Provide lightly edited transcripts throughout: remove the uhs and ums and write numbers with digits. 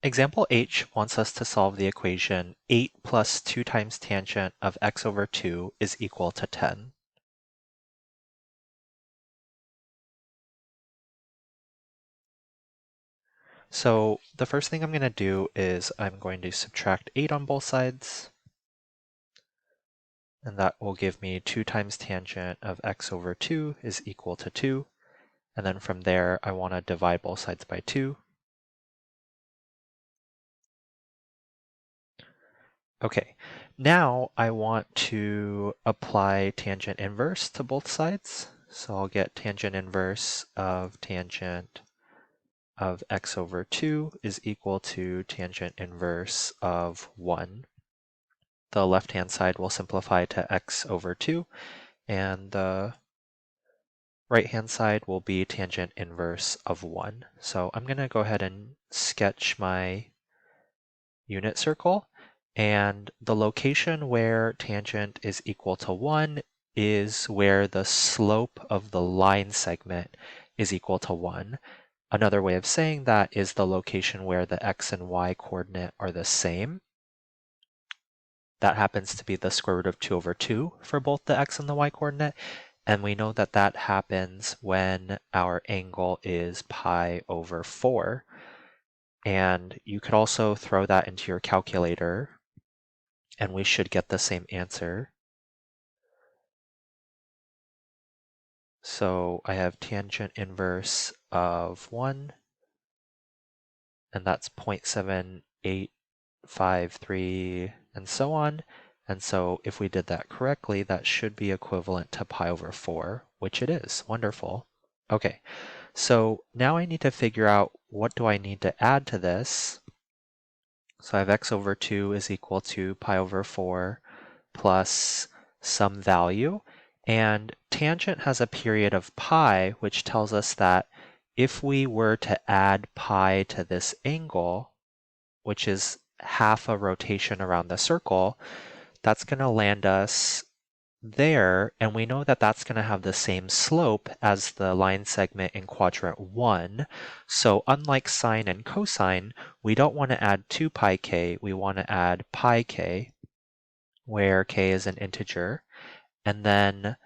Example H wants us to solve the equation 8 plus 2 times tangent of x over 2 is equal to 10. So the first thing I'm going to do is I'm going to subtract 8 on both sides, and that will give me 2 times tangent of x over 2 is equal to 2. And then from there, I want to divide both sides by 2. Okay, now I want to apply tangent inverse to both sides. So I'll get tangent inverse of tangent of x over 2 is equal to tangent inverse of 1. The left-hand side will simplify to x over 2, and the right-hand side will be tangent inverse of 1. So I'm going to go ahead and sketch my unit circle, and the location where tangent is equal to 1 is where the slope of the line segment is equal to 1. Another way of saying that is the location where the x and y coordinate are the same. That happens to be the square root of 2 over 2 for both the x and the y coordinate, and we know that that happens when our angle is pi over 4. And you could also throw that into your calculator, and we should get the same answer. So I have tangent inverse of 1, and that's 0.7853, and so on. And so if we did that correctly, that should be equivalent to pi over 4, which it is. Wonderful. Okay, so now I need to figure out what do I need to add to this. So I have x over 2 is equal to pi over 4 plus some value. And tangent has a period of pi, which tells us that if we were to add pi to this angle, which is half a rotation around the circle, that's going to land us there, and we know that that's going to have the same slope as the line segment in quadrant 1. So unlike sine and cosine, we don't want to add 2 pi k, we want to add pi k, where k is an integer. And then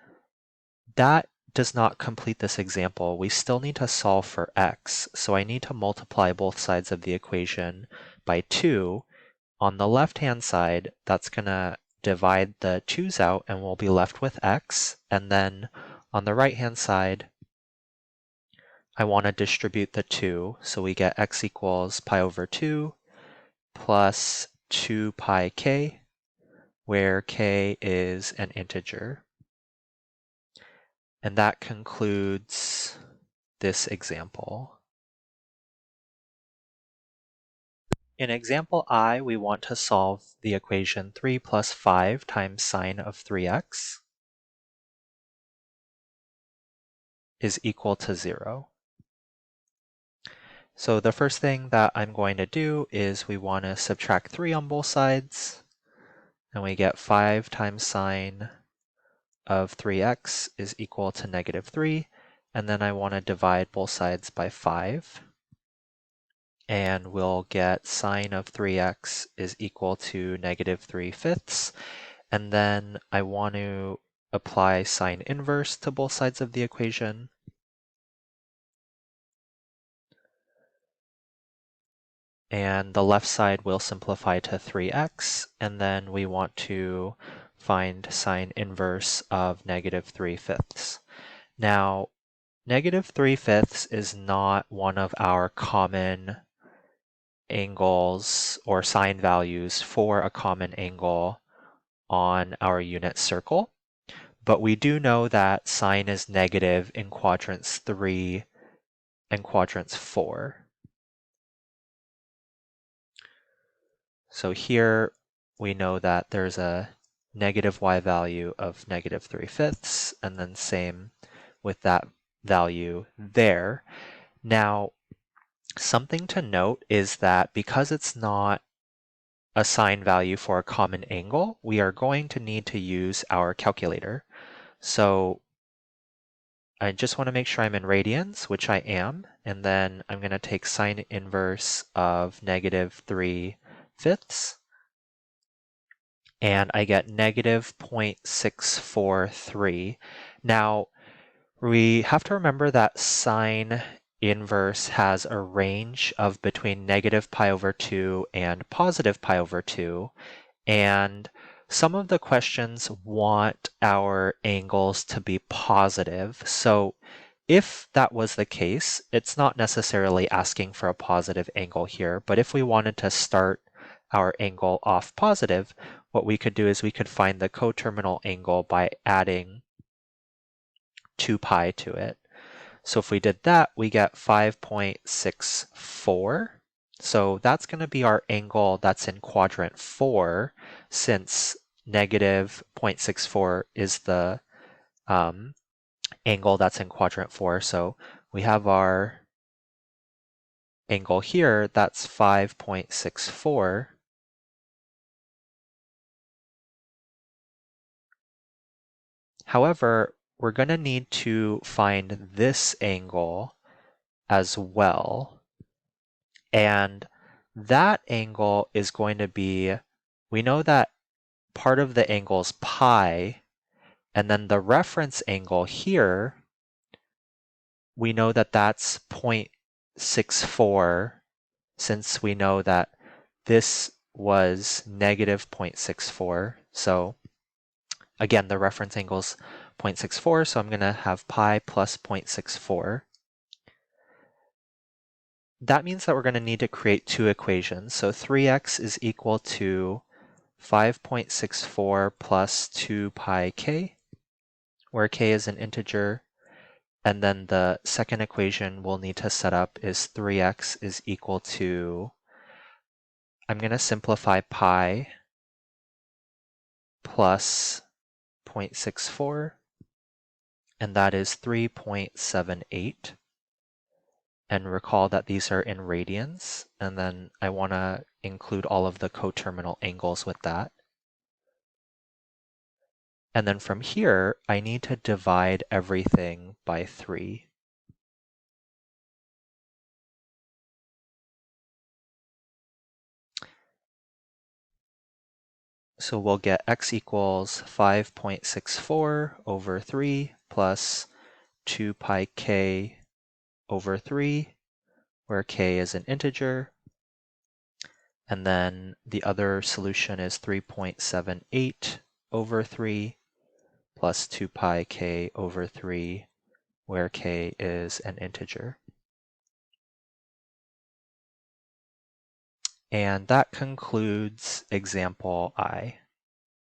that does not complete this example. We still need to solve for x. So I need to multiply both sides of the equation by 2. On the left-hand side, that's going to divide the 2's out and we'll be left with x. And then on the right-hand side, I want to distribute the 2. So we get x equals pi over 2 plus 2 pi k, where k is an integer. And that concludes this example. In example I, we want to solve the equation 3 plus 5 times sine of 3x is equal to 0. So the first thing that I'm going to do is we want to subtract 3 on both sides, and we get 5 times sine of 3x is equal to negative 3, and then I want to divide both sides by 5. And we'll get sine of 3x is equal to negative 3/5. And then I want to apply sine inverse to both sides of the equation. And the left side will simplify to 3x. And then we want to find sine inverse of negative 3/5. Now, negative 3/5 is not one of our common angles or sine values for a common angle on our unit circle, but we do know that sine is negative in quadrants 3 and quadrants 4. So here we know that there's a negative y value of negative 3/5, and then same with that value there. Now, something to note is that because it's not a sine value for a common angle, we are going to need to use our calculator. So I just want to make sure I'm in radians, which I am, and then I'm going to take sine inverse of -3/5, and I get -0.643. Now, we have to remember that sine inverse has a range of between -π/2 and +π/2, and some of the questions want our angles to be positive. So if that was the case, it's not necessarily asking for a positive angle here, but if we wanted to start our angle off positive, what we could do is we could find the coterminal angle by adding 2π to it. So if we did that, we get 5.64. So that's going to be our angle that's in quadrant 4, since -0.64 is the angle that's in quadrant 4. So we have our angle here, that's 5.64. However, we're going to need to find this angle as well. And that angle is going to be, we know that part of the angle is pi, and then the reference angle here, we know that that's 0.64, since we know that this was -0.64. So again, the reference angle is 0.64, so I'm going to have pi plus 0.64. That means that we're going to need to create two equations. So 3x is equal to 5.64 plus 2 pi k, where k is an integer. And then the second equation we'll need to set up is 3x is equal to, I'm going to simplify pi plus 0.64, and that is 3.78. And recall that these are in radians, and then I want to include all of the coterminal angles with that. And then from here, I need to divide everything by 3. So we'll get x equals 5.64 over 3 plus 2 pi k over 3, where k is an integer. And then the other solution is 3.78 over 3 plus 2 pi k over 3, where k is an integer. And that concludes example I.